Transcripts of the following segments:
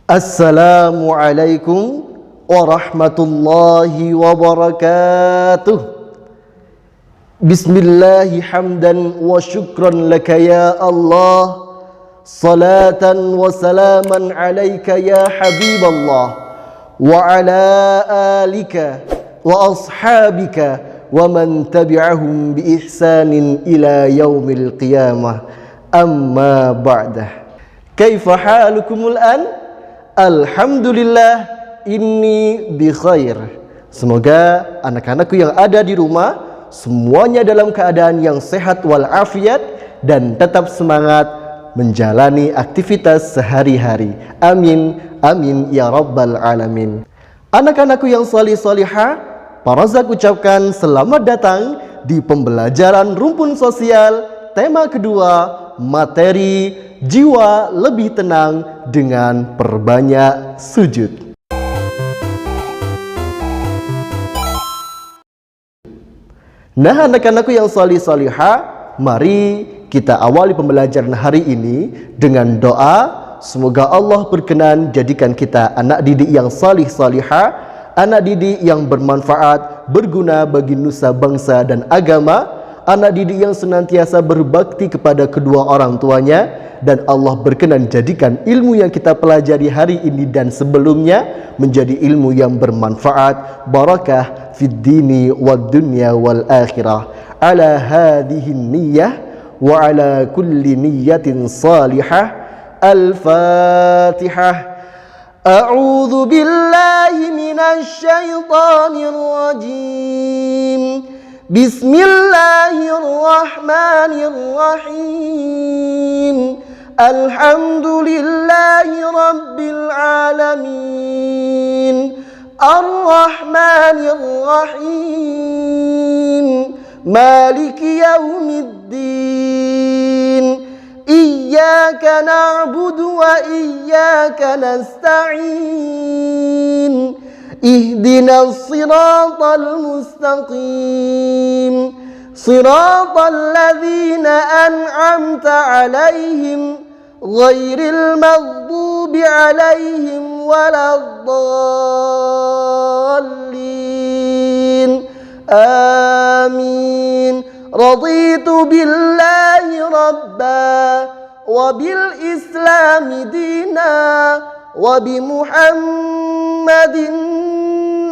Assalamualaikum warahmatullahi wabarakatuh. Bismillahi hamdan wa syukran laka ya Allah, salatan wa salaman alaika ya Habiballah, wa ala alika wa ashabika wa man tabi'ahum bi ihsanin ila yaumil qiyamah. Amma ba'dah. Kaifa halukumul an? Alhamdulillah inni bi khair. Semoga anak-anakku yang ada di rumah semuanya dalam keadaan yang sehat walafiat dan tetap semangat menjalani aktivitas sehari-hari. Amin, amin ya rabbal alamin. Anak-anakku yang salih-salihah, Pak Razak ucapkan selamat datang di pembelajaran rumpun sosial tema kedua, materi jiwa lebih tenang dengan perbanyak sujud. Nah, anak-anakku yang salih-salihah, mari kita awali pembelajaran hari ini dengan doa. Semoga Allah berkenan jadikan kita anak didik yang salih-salihah, anak didik yang bermanfaat, berguna bagi nusa bangsa dan agama, anak didik yang senantiasa berbakti kepada kedua orang tuanya, dan Allah berkenan jadikan ilmu yang kita pelajari hari ini dan sebelumnya menjadi ilmu yang bermanfaat, barakah fid dini wad dunya wal akhirah. Ala hadhihi niyyah wa ala kulli niyyatin salihah. Al-Fatihah. A'udzu billahi minasy syaithanir rajim. Bismillahirrahmanirrahim. Alhamdulillahi rabbil alamin. Ar-Rahmanirrahim. Maliki yaumiddin. Iyyaka na'budu wa iyyaka nasta'in. Ihdinas siratal mustaqim. Siratal ladzina an'amta 'alaihim ghairil maghdubi 'alaihim waladdallin. Amin. Raditu billahi rabba wa bil islami dina wa bi Muhammadin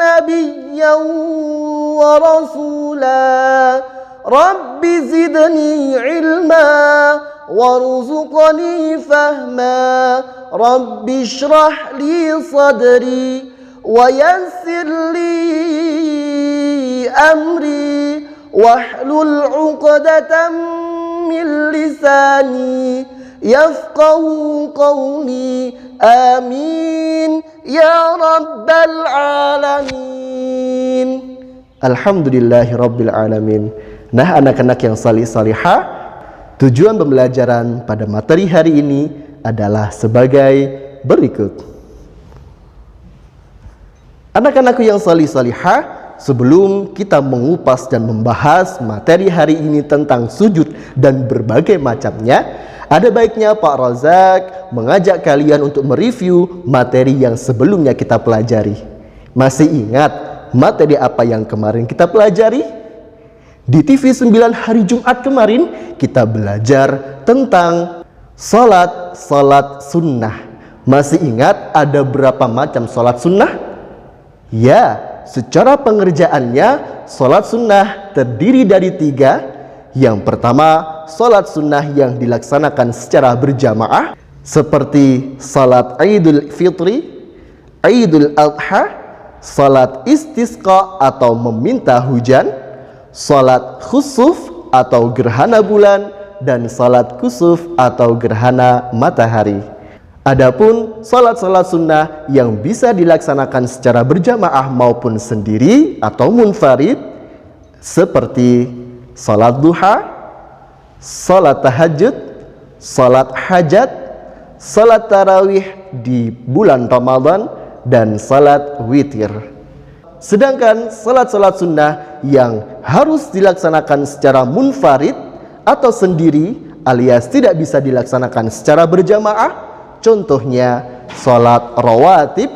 nabiyyan wa rasula. Rabbi zidni ilma warzuqni fahma. Rabbi shrah li sadri wa yassir li amri wahlul 'uqdatam min lisani yafqahu qawli. Amin ya rabbal alamin. Alhamdulillahi rabbil alamin. Nah, anak-anak yang salih-salihah, tujuan pembelajaran pada materi hari ini adalah sebagai berikut. Anak-anakku yang salih-salihah, sebelum kita mengupas dan membahas materi hari ini tentang sujud dan berbagai macamnya, ada baiknya Pak Razak mengajak kalian untuk mereview materi yang sebelumnya kita pelajari. Masih ingat materi apa yang kemarin kita pelajari? Di TV 9 hari Jumat kemarin kita belajar tentang salat sunnah. Masih ingat ada berapa macam salat sunnah? Ya, secara pengerjaannya salat sunnah terdiri dari 3. Yang pertama, salat sunnah yang dilaksanakan secara berjamaah seperti salat Idul Fitri, Idul Adha, salat istisqa atau meminta hujan, salat khusuf atau gerhana bulan, dan salat kusuf atau gerhana matahari. Adapun salat-salat sunnah yang bisa dilaksanakan secara berjamaah maupun sendiri atau munfarid seperti salat duha, salat tahajud, salat hajat, salat tarawih di bulan Ramadan, dan salat witir. Sedangkan salat-salat sunnah yang harus dilaksanakan secara munfarid atau sendiri alias tidak bisa dilaksanakan secara berjamaah, contohnya sholat rawatib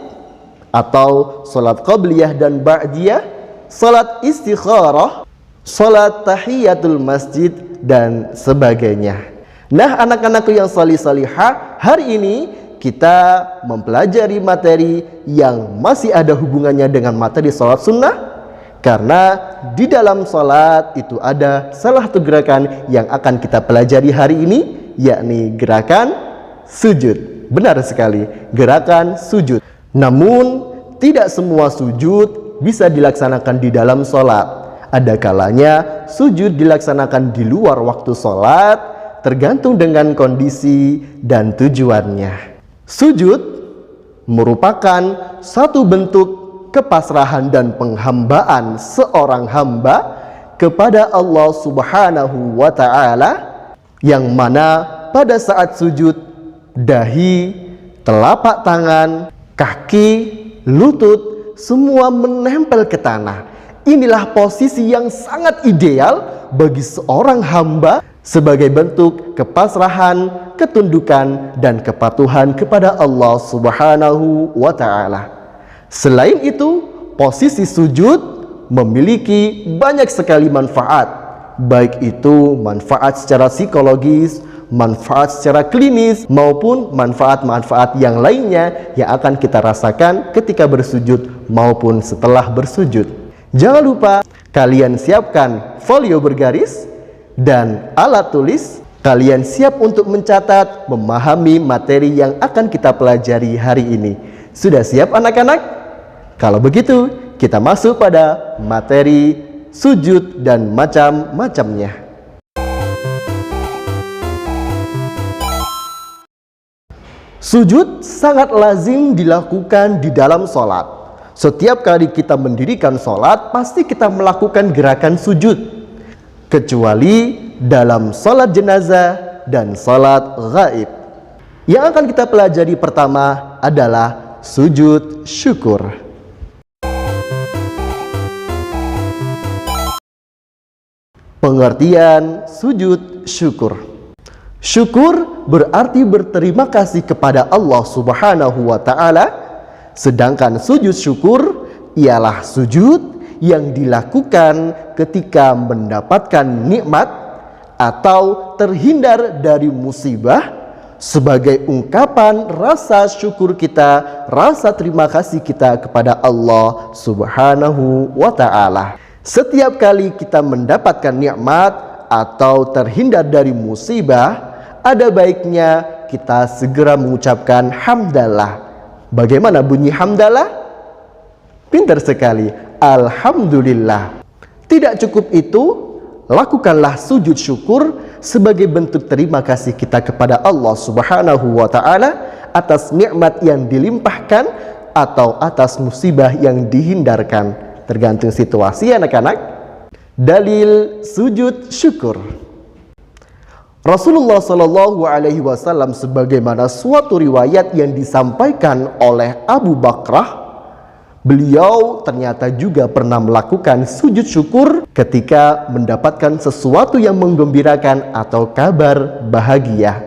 atau sholat qabliyah dan ba'diyah, sholat istikharah, sholat tahiyatul masjid, dan sebagainya. Nah, anak-anakku yang salih-salihah, hari ini kita mempelajari materi yang masih ada hubungannya dengan materi sholat sunnah, karena di dalam sholat itu ada salah satu gerakan yang akan kita pelajari hari ini, yakni gerakan sujud. Benar sekali, gerakan sujud. Namun tidak semua sujud bisa dilaksanakan di dalam sholat. Ada kalanya sujud dilaksanakan di luar waktu sholat, tergantung dengan kondisi dan tujuannya. Sujud merupakan satu bentuk kepasrahan dan penghambaan seorang hamba kepada Allah Subhanahu wa Ta'ala, yang mana pada saat sujud dahi, telapak tangan, kaki, lutut semua menempel ke tanah. Inilah posisi yang sangat ideal bagi seorang hamba sebagai bentuk kepasrahan, ketundukan, dan kepatuhan kepada Allah Subhanahu wa Ta'ala. Selain itu, posisi sujud memiliki banyak sekali manfaat, baik itu manfaat secara psikologis, manfaat secara klinis, maupun manfaat-manfaat yang lainnya yang akan kita rasakan ketika bersujud maupun setelah bersujud. Jangan lupa kalian siapkan folio bergaris dan alat tulis. Kalian siap untuk mencatat, memahami materi yang akan kita pelajari hari ini. Sudah siap anak-anak? Kalau begitu, kita masuk pada materi sujud dan macam-macamnya. Sujud sangat lazim dilakukan di dalam sholat. Setiap kali kita mendirikan sholat, pasti kita melakukan gerakan sujud. Kecuali dalam sholat jenazah dan sholat ghaib. Yang akan kita pelajari pertama adalah sujud syukur. Pengertian sujud syukur. Syukur berarti berterima kasih kepada Allah Subhanahu wa Ta'ala. Sedangkan sujud syukur ialah sujud yang dilakukan ketika mendapatkan nikmat atau terhindar dari musibah, sebagai ungkapan rasa syukur kita, rasa terima kasih kita kepada Allah Subhanahu wa Ta'ala. Setiap kali kita mendapatkan nikmat atau terhindar dari musibah, ada baiknya kita segera mengucapkan hamdalah. Bagaimana bunyi hamdalah? Pintar sekali. Alhamdulillah. Tidak cukup itu, lakukanlah sujud syukur sebagai bentuk terima kasih kita kepada Allah Subhanahu wa Ta'ala atas nikmat yang dilimpahkan atau atas musibah yang dihindarkan. Tergantung situasi anak-anak. Dalil sujud syukur. Rasulullah Shallallahu Alaihi Wasallam, sebagaimana suatu riwayat yang disampaikan oleh Abu Bakrah, beliau ternyata juga pernah melakukan sujud syukur ketika mendapatkan sesuatu yang menggembirakan atau kabar bahagia.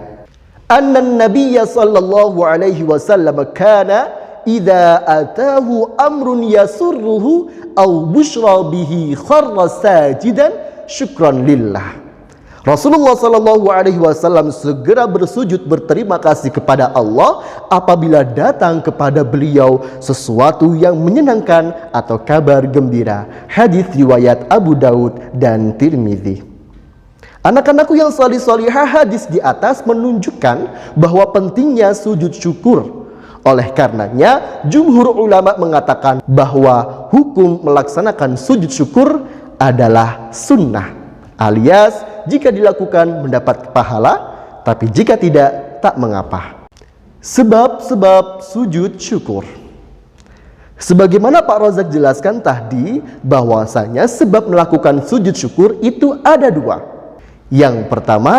Annan Nabiyya Sallallahu Alaihi Wasallam kana idza atahu amrun yasurruhu aw bushra bihi kharra sajidan syukran lillah. Rasulullah Shallallahu Alaihi Wasallam segera bersujud berterima kasih kepada Allah apabila datang kepada beliau sesuatu yang menyenangkan atau kabar gembira. Hadis riwayat Abu Daud dan Tirmidzi. Anak-anakku yang salih-salihah, hadis di atas menunjukkan bahwa pentingnya sujud syukur. Oleh karenanya, jumhur ulama mengatakan bahwa hukum melaksanakan sujud syukur adalah sunnah, alias jika dilakukan mendapat pahala, tapi jika tidak, tak mengapa. Sebab-sebab sujud syukur. Sebagaimana Pak Rozak jelaskan tadi, bahwasanya sebab melakukan sujud syukur itu ada dua. Yang pertama,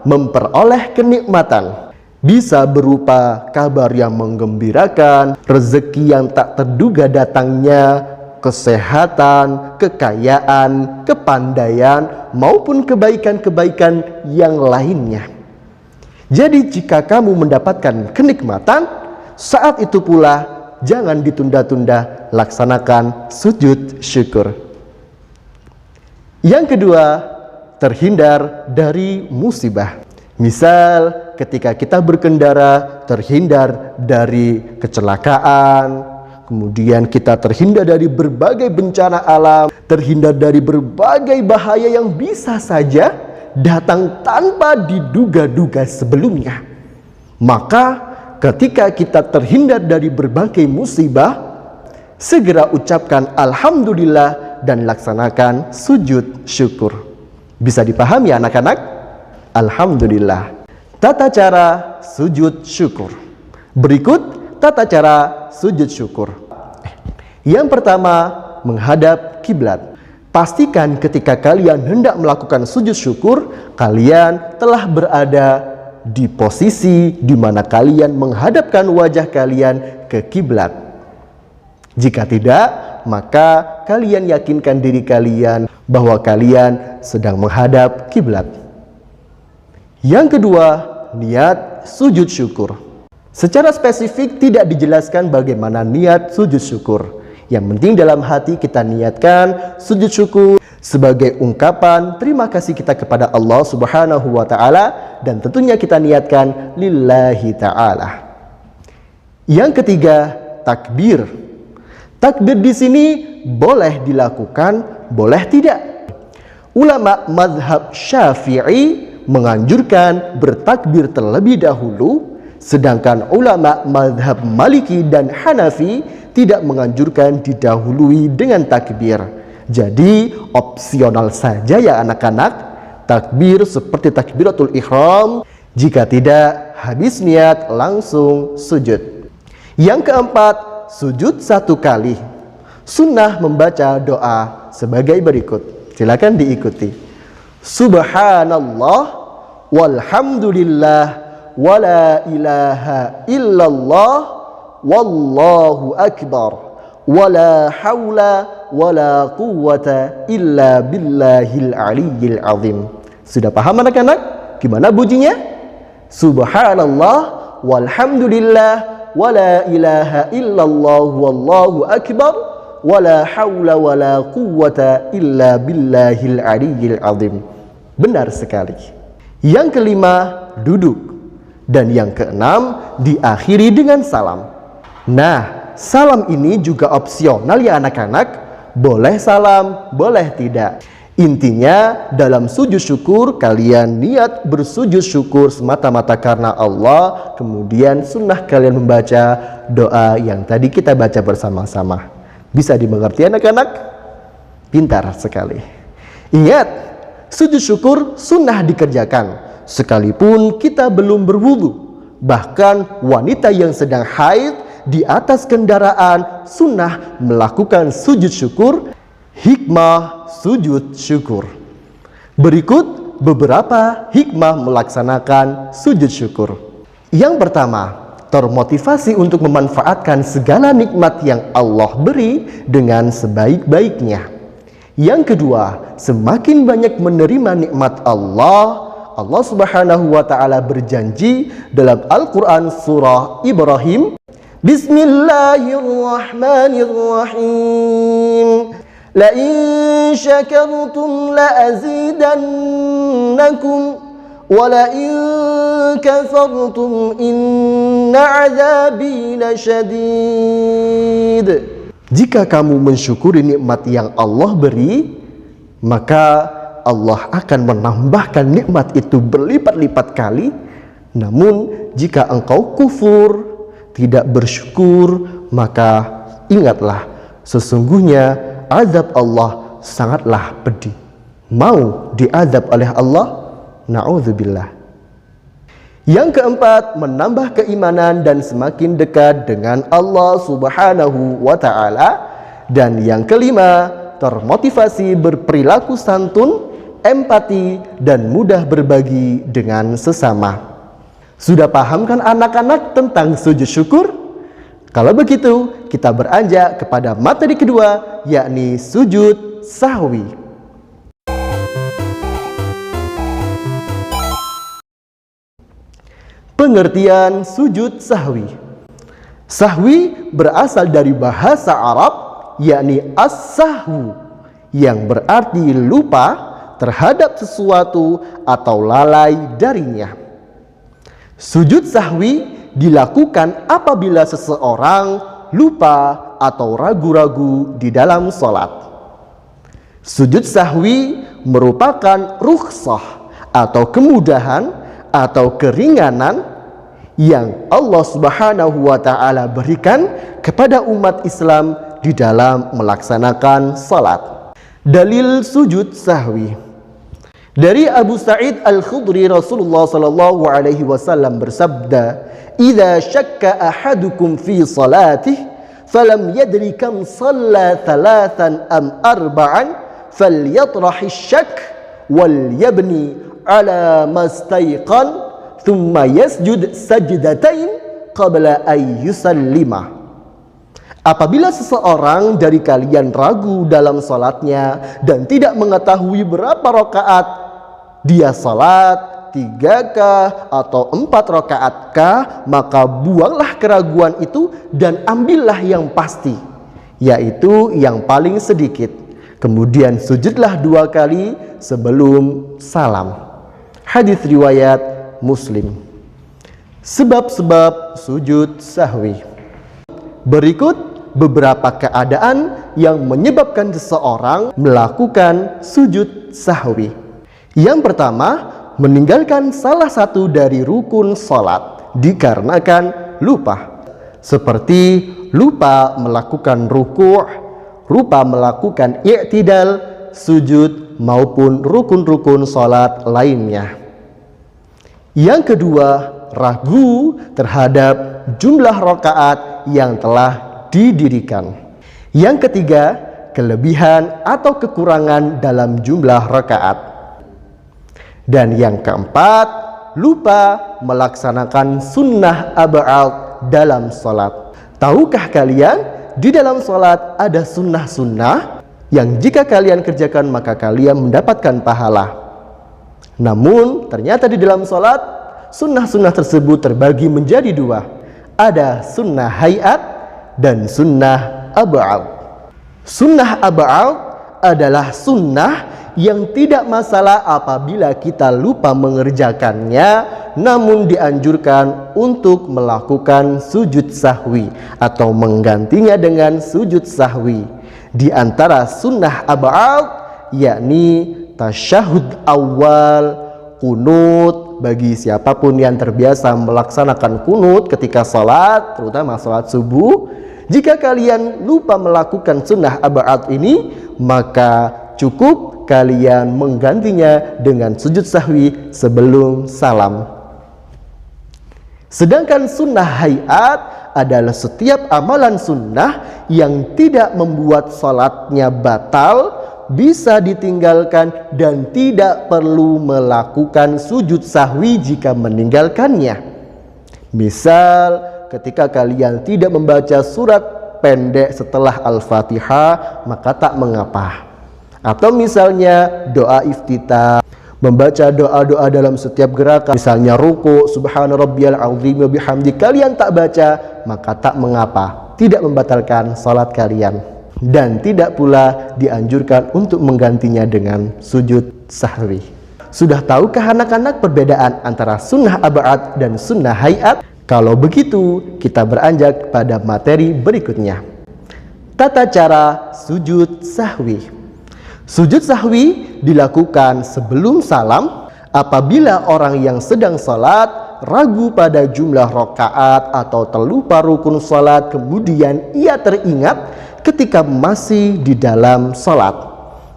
memperoleh kenikmatan. Bisa berupa kabar yang menggembirakan, rezeki yang tak terduga datangnya, kesehatan, kekayaan, kepandaian, maupun kebaikan-kebaikan yang lainnya. Jadi jika kamu mendapatkan kenikmatan, saat itu pula jangan ditunda-tunda, laksanakan sujud syukur. Yang kedua, terhindar dari musibah. Misal ketika kita berkendara, terhindar dari kecelakaan, kemudian kita terhindar dari berbagai bencana alam, terhindar dari berbagai bahaya yang bisa saja datang tanpa diduga-duga sebelumnya. Maka ketika kita terhindar dari berbagai musibah, segera ucapkan alhamdulillah dan laksanakan sujud syukur. Bisa dipahami ya anak-anak? Alhamdulillah. Tata cara sujud syukur. Berikut tata cara sujud syukur. Yang pertama, menghadap kiblat. Pastikan ketika kalian hendak melakukan sujud syukur, kalian telah berada di posisi di mana kalian menghadapkan wajah kalian ke kiblat. Jika tidak, maka kalian yakinkan diri kalian bahwa kalian sedang menghadap kiblat. Yang kedua, niat sujud syukur. Secara spesifik tidak dijelaskan bagaimana niat sujud syukur. Yang penting dalam hati kita niatkan sujud syukur sebagai ungkapan terima kasih kita kepada Allah Subhanahu wa taala, dan tentunya kita niatkan lillahi taala. Yang ketiga, takbir. Takbir di sini boleh dilakukan, boleh tidak. Ulama mazhab Syafi'i menganjurkan bertakbir terlebih dahulu, sedangkan ulama mazhab Maliki dan Hanafi tidak menganjurkan didahului dengan takbir. Jadi opsional saja ya anak-anak, takbir seperti takbiratul ihram. Jika tidak, habis niat langsung sujud. Yang keempat, sujud satu kali. Sunnah membaca doa sebagai berikut. Silakan diikuti. Subhanallah walhamdulillah wala ilaha illallah wallahu akbar wala haula wala quwwata illa billahil aliyyil azim. Sudah paham anak-anak? Gimana bunyinya? Subhanallah walhamdulillah wala ilaha illallah wallahu akbar wala haula wala quwwata illa billahil aliyyil azim. Benar sekali. Yang kelima, duduk. Dan yang keenam, diakhiri dengan salam. Nah, salam ini juga opsional ya anak-anak. Boleh salam, boleh tidak. Intinya dalam sujud syukur kalian niat bersujud syukur semata-mata karena Allah. Kemudian sunnah kalian membaca doa yang tadi kita baca bersama-sama. Bisa dimengerti anak-anak? Pintar sekali. Ingat, sujud syukur sunnah dikerjakan sekalipun kita belum berwudu. Bahkan wanita yang sedang haid di atas kendaraan sunnah melakukan sujud syukur. Hikmah sujud syukur. Berikut beberapa hikmah melaksanakan sujud syukur. Yang pertama, termotivasi untuk memanfaatkan segala nikmat yang Allah beri dengan sebaik-baiknya. Yang kedua, semakin banyak menerima nikmat Allah, Allah Subhanahu wa taala berjanji dalam Al-Qur'an surah Ibrahim, Bismillahirrahmanirrahim. La in syakartum la azidannakum wa la in kafartum inna 'adzabi lasyadid. Jika kamu mensyukuri nikmat yang Allah beri, maka Allah akan menambahkan nikmat itu berlipat-lipat kali. Namun jika engkau kufur, tidak bersyukur, maka ingatlah sesungguhnya azab Allah sangatlah pedih. Mau diazab oleh Allah? Na'udzubillah. Yang keempat, menambah keimanan dan semakin dekat dengan Allah Subhanahu wa ta'ala. Dan yang kelima, termotivasi berperilaku santun, empati, dan mudah berbagi dengan sesama. Sudah paham kan anak-anak tentang sujud syukur? Kalau begitu, kita beranjak kepada materi kedua, yakni sujud sahwi. Pengertian sujud sahwi. Sahwi berasal dari bahasa Arab, yakni as-sahwu, yang berarti lupa terhadap sesuatu atau lalai darinya. Sujud sahwi dilakukan apabila seseorang lupa atau ragu-ragu di dalam sholat. Sujud sahwi merupakan rukhsah atau kemudahan atau keringanan yang Allah Subhanahu wa Ta'ala berikan kepada umat Islam di dalam melaksanakan salat. Dalil sujud sahwi dari Abu Sa'id Al-Khudri, Rasulullah sallallahu alaihi wasallam bersabda, "Idza syakka ahadukum fi salatihi falam yadri kam shalla thalathan am arba'an falyatrahi syak wal yabni ala mastayqan thumma yasjud sajdatain qabla ay yusallima." Apabila seseorang dari kalian ragu dalam salatnya dan tidak mengetahui berapa rakaat dia salat, 3kah atau 4 rakaatkah, maka buanglah keraguan itu dan ambillah yang pasti, yaitu yang paling sedikit. Kemudian sujudlah 2 kali sebelum salam. Hadis riwayat Muslim. Sebab-sebab sujud sahwi. Berikut beberapa keadaan yang menyebabkan seseorang melakukan sujud sahwi. Yang pertama, meninggalkan salah satu dari rukun salat dikarenakan lupa. Seperti lupa melakukan ruku', lupa melakukan i'tidal, sujud maupun rukun-rukun salat lainnya. Yang kedua, ragu terhadap jumlah rakaat yang telah didirikan. Yang ketiga, kelebihan atau kekurangan dalam jumlah rakaat. Dan yang keempat, lupa melaksanakan sunnah ab'ad dalam salat. Tahukah kalian, di dalam salat ada sunnah-sunnah yang jika kalian kerjakan maka kalian mendapatkan pahala. Namun ternyata di dalam salat sunnah-sunnah tersebut terbagi menjadi 2. Ada sunnah hayat dan sunnah ab'ad. Sunnah ab'ad adalah sunnah yang tidak masalah apabila kita lupa mengerjakannya, namun dianjurkan untuk melakukan sujud sahwi atau menggantinya dengan sujud sahwi. Di antara sunnah ab'ad yakni tasyahud awal, kunut bagi siapapun yang terbiasa melaksanakan kunut ketika salat, terutama salat subuh. Jika kalian lupa melakukan sunnah ab'ad ini, maka cukup kalian menggantinya dengan sujud sahwi sebelum salam. Sedangkan sunnah hayat adalah setiap amalan sunnah yang tidak membuat salatnya batal, bisa ditinggalkan dan tidak perlu melakukan sujud sahwi jika meninggalkannya. Misal, ketika kalian tidak membaca surat pendek setelah Al-Fatihah, maka tak mengapa. Atau misalnya doa iftitah, membaca doa-doa dalam setiap gerakan, misalnya ruku, subhana rabbiyal azim wa bihamdi, kalian tak baca, maka tak mengapa, tidak membatalkan salat kalian. Dan tidak pula dianjurkan untuk menggantinya dengan sujud sahwi. Sudah tahukah anak-anak perbedaan antara sunnah ab'ad dan sunnah hayat? Kalau begitu, kita beranjak pada materi berikutnya. Tata cara sujud sahwi. Sujud sahwi dilakukan sebelum salam apabila orang yang sedang salat ragu pada jumlah rakaat atau terlupa rukun salat, kemudian ia teringat ketika masih di dalam salat,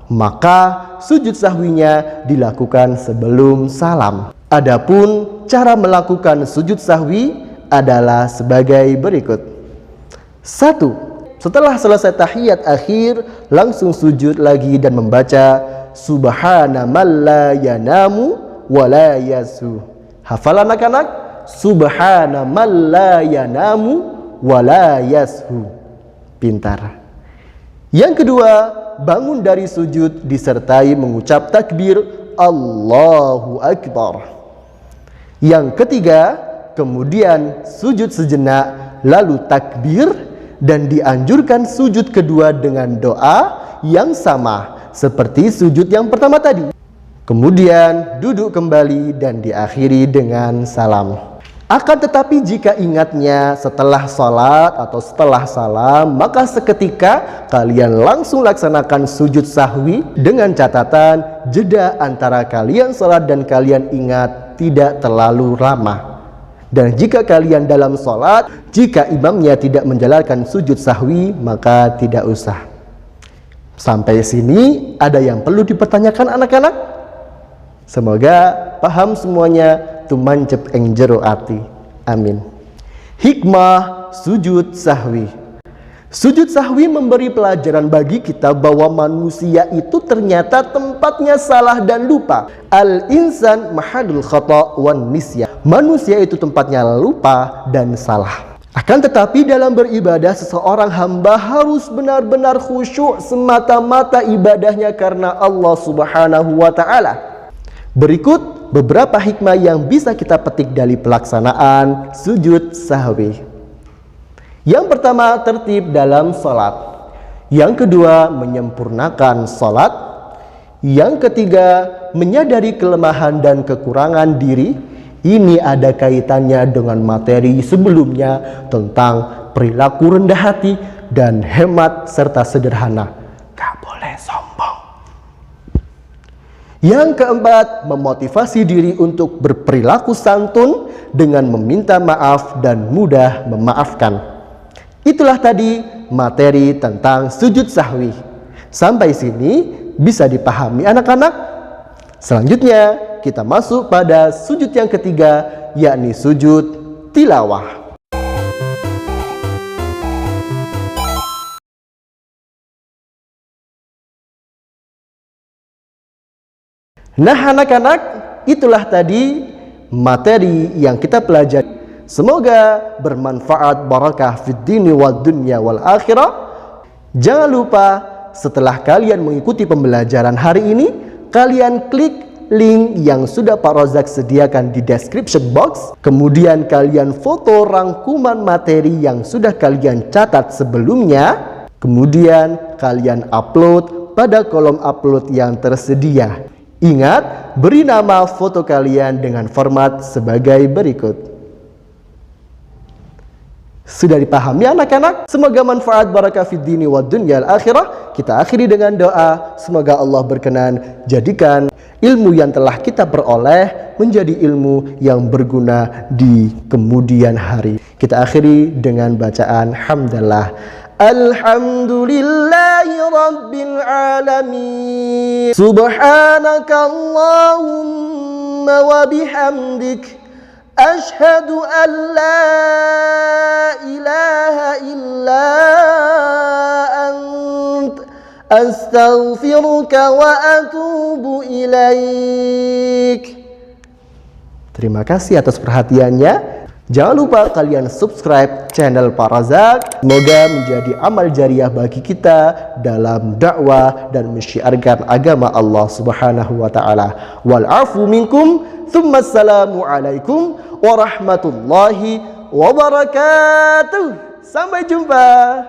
maka sujud sahwinya dilakukan sebelum salam. Adapun cara melakukan sujud sahwi adalah sebagai berikut. 1. Setelah selesai tahiyat akhir, langsung sujud lagi dan membaca Subhana man la yanamu wa la yasu. Hafal anak-anak? Subhana man la yanamu wa la yasu. Pintar. Yang kedua, bangun dari sujud disertai mengucap takbir Allahu Akbar. Yang ketiga, kemudian sujud sejenak lalu takbir, dan dianjurkan sujud kedua dengan doa yang sama seperti sujud yang pertama tadi. Kemudian duduk kembali dan diakhiri dengan salam. Akan tetapi jika ingatnya setelah sholat atau setelah salam, maka seketika kalian langsung laksanakan sujud sahwi dengan catatan jeda antara kalian sholat dan kalian ingat tidak terlalu lama. Dan jika kalian dalam sholat, jika imamnya tidak menjalankan sujud sahwi, maka tidak usah. Sampai sini ada yang perlu dipertanyakan anak-anak? Semoga paham semuanya. Tumancep ing jero ati. Amin. Hikmah sujud sahwi. Sujud sahwi memberi pelajaran bagi kita bahwa manusia itu ternyata tempatnya salah dan lupa. Al-insan mahadul khata' wan nisyan. Manusia itu tempatnya lupa dan salah. Akan tetapi dalam beribadah, seseorang hamba harus benar-benar khusyuk semata-mata ibadahnya karena Allah Subhanahu wa ta'ala. Berikut beberapa hikmah yang bisa kita petik dari pelaksanaan sujud sahwi. Yang pertama, tertib dalam sholat. Yang kedua, menyempurnakan sholat. Yang ketiga, menyadari kelemahan dan kekurangan diri. Ini ada kaitannya dengan materi sebelumnya tentang perilaku rendah hati dan hemat serta sederhana. Gak boleh sombong. Yang keempat, memotivasi diri untuk berperilaku santun dengan meminta maaf dan mudah memaafkan. Itulah tadi materi tentang sujud sahwi. Sampai sini bisa dipahami anak-anak? Selanjutnya kita masuk pada sujud yang ketiga, yakni sujud tilawah. Nah anak-anak, itulah tadi materi yang kita pelajari. Semoga bermanfaat, barakah fid dini wad dunya wal akhirah. Jangan lupa setelah kalian mengikuti pembelajaran hari ini, kalian klik link yang sudah Pak Rozak sediakan di description box. Kemudian kalian foto rangkuman materi yang sudah kalian catat sebelumnya. Kemudian kalian upload pada kolom upload yang tersedia. Ingat, beri nama foto kalian dengan format sebagai berikut. Sudah dipahami anak-anak? Semoga manfaat, barakah fid dini wad dunya al akhirah. Kita akhiri dengan doa. Semoga Allah berkenan jadikan ilmu yang telah kita peroleh menjadi ilmu yang berguna di kemudian hari. Kita akhiri dengan bacaan hamdalah. Alhamdulillahi Rabbil Alamin. Subhanaka Allahumma wa bihamdik, ashhadu an la ilaha illa ant, astaghfiruka wa atubu ilaik. Terima kasih atas perhatiannya. Jangan lupa kalian subscribe channel Pak Rozak. Semoga menjadi amal jariah bagi kita dalam dakwah dan mensyiarkan agama Allah Subhanahu wa taala. Wal afu minkum, tsumma assalamu alaikum warahmatullahi wabarakatuh. Sampai jumpa.